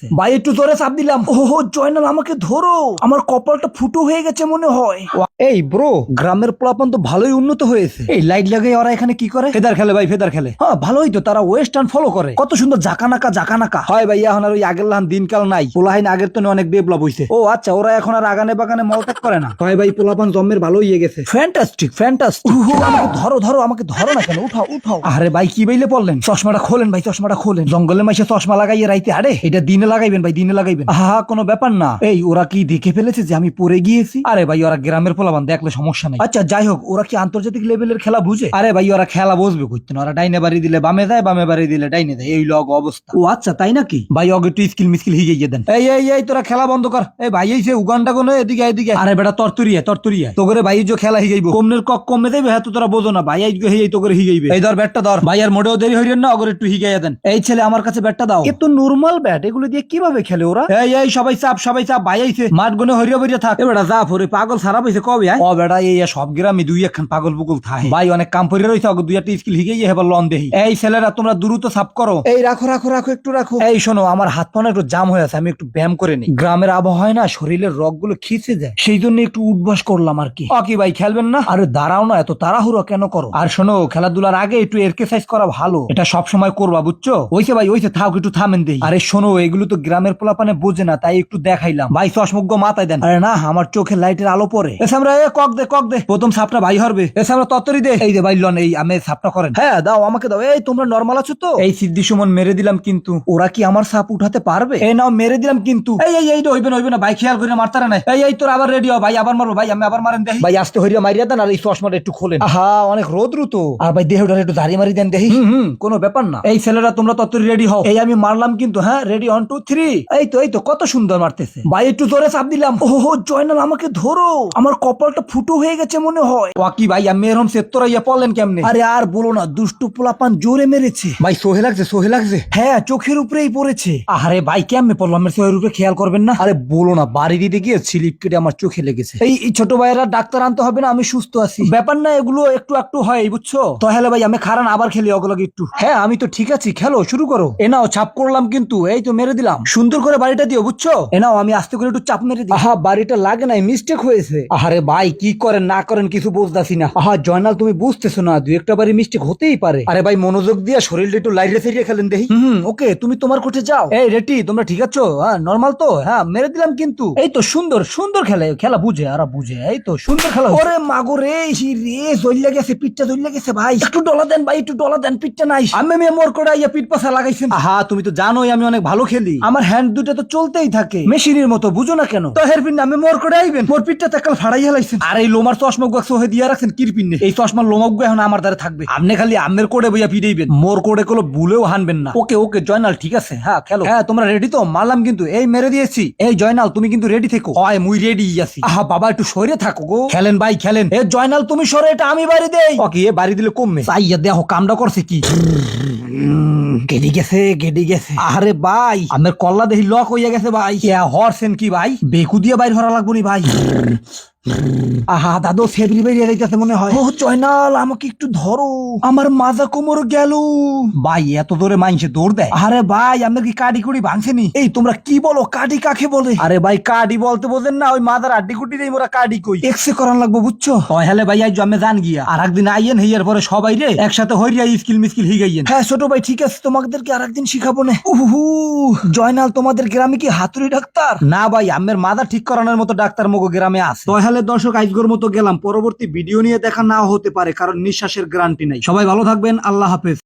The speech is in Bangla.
মারতেছে। ভাই একটু জোরে চাপ দিলাম। ওহো জয়নাল আমাকে ধরো, আমার কপালটা ফুটো হয়ে গেছে মনে হয়। এই ব্রো, গ্রামের পোলাপান তো ভালোই উন্নত হয়েছে। এই লাইট লাগাই ওরা এখানে কি করে? ফেদার খেলে ভাই, ফেদার খেলে। হ্যাঁ ভালোই তো, তারা ওয়েস্টার্ন ফলো করে। কত সুন্দর জাকানাকা জাকানাকা হয় ভাই। এখন আর ওই আগের লাহান দিনকাল নাই, পোলাহাইন আগের তো অনেক ডেভেলপ হইছে। ও আচ্ছা, ওরা এখন আর আগানে বাগানে মলত্যাগ করে না। হয় ভাই, পোলাপান জন্মের ভালো হয়ে গেছে। Fantastic fantastic. আমাকে ধরো ধরো, আমাকে ধরো না কেন, উঠাও উঠাও। আরে ভাই কি বাইলে পড়লেন? চশমাটা খোলেন ভাই, চশমাটা খোলেন। জঙ্গলের মাইসে চশমা লাগাইয়ে রাইতে আরে এটা দিনে লাগাইবেন ভাই, দিনে লাগাইবেন। আহা কোনো ব্যাপার না। এই ওরা কি দেখে ফেলেছে যে আমি পড়ে গিয়েছি? আরে ভাই ওরা গ্রামের পোলাপান, দেখলে সমস্যা নাই। আচ্ছা যাই হোক, ওরা কি আন্তর্জাতিক লেভেলের খেলা বুঝে? আরে ভাই ওরা খেলা বুঝবে কইতেন, ওরা ডাইনে বাড়ি দিলে বামে যায়, বামে বাড়ি দিলে ডাইনে যায়, এই লগ অবস্থা। ও আচ্ছা তাই নাকি? ভাই অগে একটু স্কিল মিস্কিল হিগিয়ে দেন। এই এই এই তোরা খেলা বন্ধ কর। এই ভাই এই যে উগান্ডা কোন এদিকে এদিকে। আরে বেটা তরতুরিয়া তরতুরিয়া তো করে ভাই যে খেলা হিগাইবো, কমনের কক কমে যাইবে। হ্যাঁ তো তোরা বোঝো না ভাই, এই হিগাই তো করে হিগাইবে। এই ধর ব্যাটটা ধর ভাই, আর মোটেও দেরি হইরেন না, অগরে একটু হিগাইয়া দেন। এই ছেলে আমার কাছে ব্যাটটা দাও। এ তো নরমাল ব্যাট, এগুলো দিয়ে কিভাবে খেলে ওরা? এই এই সবাই চাপ, সবাই চাপ। ভাই আইছে মাঠ গুনে হরিয়া হরিয়া থাক। এ বেটা যা ফরে পাগল সারা পাইছে কবে? ও বেটা এই সব গ্রামে দুই একখান পাগল পুকুল থাকে ভাই, অনেক কাম পড়ে রইছে। অগ দুই একটা স্কিল হিগাইয়া হেবার লন দেহি। এই ছেলেরা তোমরা দ্রুত সাপ করো। এই রাখো রাখো রাখো, একটু রাখো। এই শোনো, আমার হাত পা একটু জাম হয়ে আছে, আমি একটু ব্যায়াম করে নিই। গ্রামের আবহাওয়ায় না শরীরের রগ গুলো খিচে যায়, সেই জন্য একটু উঠবাস করলাম আর কি। কি ভাই খেলবেন না? আরে দাঁড়াও না, এত তাড়াহুড়ো কেন করো? আর শোনো, খেলাধুলার আগে একটু এক্সারসাইজ করা ভালো, এটা সব সময় করবা বুঝছো? ওইসে ভাই ওইসে থাক, একটু থামেন দেই। আরে শোনো, এগুলো তো গ্রামের পোলাপানে বোঝে না, তাই একটু দেখাইলাম। ভাই চশমুগ্য মাথায় দেন। আরে না, আমার চোখে লাইটের আলো পড়ে। এসে আমরা কক দে কক দে, প্রথম সাপটা ভাই হরবে। এসে আমরা তত্তরি দে। এই যে ভাই লন, এই আমি সাপটা করেন। হ্যাঁ দাও আমাকে দাও। এই তোমরা নরমাল আছো তো? এই সিদ্ধি সুমন মেরে দিলাম, কিন্তু ওরা কি আমার সাপ উঠাতে পারবে? এই নাও মেরে দিলাম, কিন্তু এই এই এইটা হইবে না হইবে না ভাই, খেয়াল করে মারতারা নাই। এই এই তোর আবার রেডি হ ভাই, আবার মারবো ভাই, আমি আবার মারেন দেখি ভাই। আস্তে হইয়া মারিয়া দেন, আর এই চশমাটা একটু খোলেন। আহা অনেক রোদ রুতো। আর ভাই দেহটা একটু দাঁড়িয়ে মারি দেন দেখি। কোনো ব্যাপার না। এই ছেলেরা তোমরা তত্তরি রেডি হও। এই আমি মারলাম কিন্তু, হ্যাঁ রেডি 1 2 3। এই তো কত সুন্দর মারতেছে ভাই, একটু জোরে চাপ দিলাম। ওহো জয়নাল আমাকে ধরো, আমার কপালটা ফুটো হয়ে গেছে মনে হয়। কি ভাই আমি এরকম সেত্তরাইয়া পড়লেন কেমনে? আরে আর বলো না, দুষ্টু পোলাপান জোরে মেরেছে ভাই। সোহে লাগছে সোহে লাগছে। হ্যাঁ চোখের উপরেই পড়েছে। আরে ভাই কেমনে পড়লাম? সোহের উপরে খেয়াল করবেন না? আরে বলো না, বাড়ি দিতে গিয়ে স্লিপ কেটে আমার চোখে লেগেছে। এই ছোট ভাইয়েরা ডাক্তার আনতে হবে না, আমি সুস্থ আছি। ব্যাপার না, এগুলো একটু একটু হয় বুঝছো? তাহলে ভাই আমি খারান আবার খেলি ওগুলোকে একটু। হ্যাঁ আমি তো ঠিক আছি, খেলো শুরু করো। নাও ছাপ করলাম কিন্তু, এই তো মেরে দিলাম। সুন্দর করে বাড়িটা দিও বুঝছো? নাও আমি আস্তে করে একটু চাপ মেরে দিই। আহা বাড়িটা লাগে নাই, মিস্টেক হয়েছে। আরে ভাই কি করেন না করেন কিছু বুঝতেছি না। আহা জয়নাল তুমি বুঝতেছো না, দুই একটা বাড়ি মিস্টেক হতেই পারে। আরে ভাই মনোযোগ দিয়ে শরীরটা একটু লাইরে ফেরিয়ে খেলেন দেখি। ওকে তুমি তোমার কোঠে যাও। এই রেটি তোমরা ঠিক আছো? হ্যাঁ নরমাল তো? হ্যাঁ মেরে দিলাম কিন্তু। এই তো সুন্দর সুন্দর খেলা, খেলা বুঝে আর বুঝে। এই তো সুন্দর খেলা। ওরে মাগো রে, রে জ্বলিয়া গেছে, পিঠটা জ্বলিয়া গেছে ভাই। একটু ডলা দেন ভাই, একটু ডলা দেন, পিঠটা নাই। আমি মোর করে ইয়া পিঠ পাশা লাগাইছেন। আহা তুমি তো জানোই আমি অনেক ভালো খেলি, আমার হ্যান্ড দুটো তো চলতেই থাকে মেশিনের মতো, বুঝো না কেন? তো হের পিন আমি মোর করে আইবেন, মোর পিঠটা তেকাল ফাড়াই হেলাইছেন। আর এই লোমার চশমা গুয়া সোহে দিয়া রাখছেন কিরপিন নে। এই চশমার লোমক গুয়া এখন আমার দ্বারা থাকবে। আপনি খালি আমের কোড়ে বইয়া পিটাইবেন, মোর কোড়ে কোনো ভুলেও হানবেন না। ওকে ওকে জয়নাল ঠিক আছে, হ্যাঁ খেলো। হ্যাঁ তোমরা রেডি তো? মারলাম কিন্তু, এই মেরে দিয়েছি। এই জয়নাল তুমি কিন্তু রেডি থেকো। হয় মুই রেডি আছি। আহা বাবা একটু সরে থাকো গো। খেলেন ভাই খেলেন। এ জয়নাল তুমি সরে, এটা আমি বাড়ি দেই। ওকে এ বাড়ি দিলে কমবে। চাইয়া দেখো কামটা করছে কি। গেডি গেছে গেডি গেছে। আরে ভাই আমার কল্লা দেখি লক হইয়া গেছে ভাই। হরছেন কি ভাই? বেকু দিয়ে বাইর হরা লাগবো নি ভাই। আহা দাদু ফেব্রি বেরিয়ে যাইতেছে মনে হয়। ও জয়নাল আমাকে একটু ধরো, আমার মাজা কোমর গেল ভাই। এত দূরে মাইনসে দৌড় দেয়। আরে ভাই আমরা কি কাডি কুড়ি ভাঙছেনি? এই তোমরা কি বলো, কাডি কাকে বলে? আরে ভাই কাডি বলতে বোঝেন না, ওই মাদার আড্ডি কুটি দেই মোরা কাডি কই। এক্সে করান লাগবো বুঝছো? হলে ভাই আজ আমি জান গিয়া আর একদিন আইয়েন, হইয়ার পরে সবাই রে একসাথে হইয়া স্কিল মিস্কিল হিগাইয়েন। হ্যাঁ ছোট ভাই ঠিক আছে, তোমাদেরকে আর একদিন শিখাবো না। জয়নাল তোমাদের গ্রামে কি হাতুড়ি ডাক্তার? না ভাই আমের মাদা ঠিক করানোর মতো ডাক্তার মগো গ্রামে আছে। তাহলে দর্শক আজকের মতো গেলাম, পরবর্তী ভিডিও নিয়ে দেখা নাও হতে পারে, কারণ নিঃশ্বাসের গ্যারান্টি নাই। সবাই ভালো থাকবেন, আল্লাহ হাফেজ।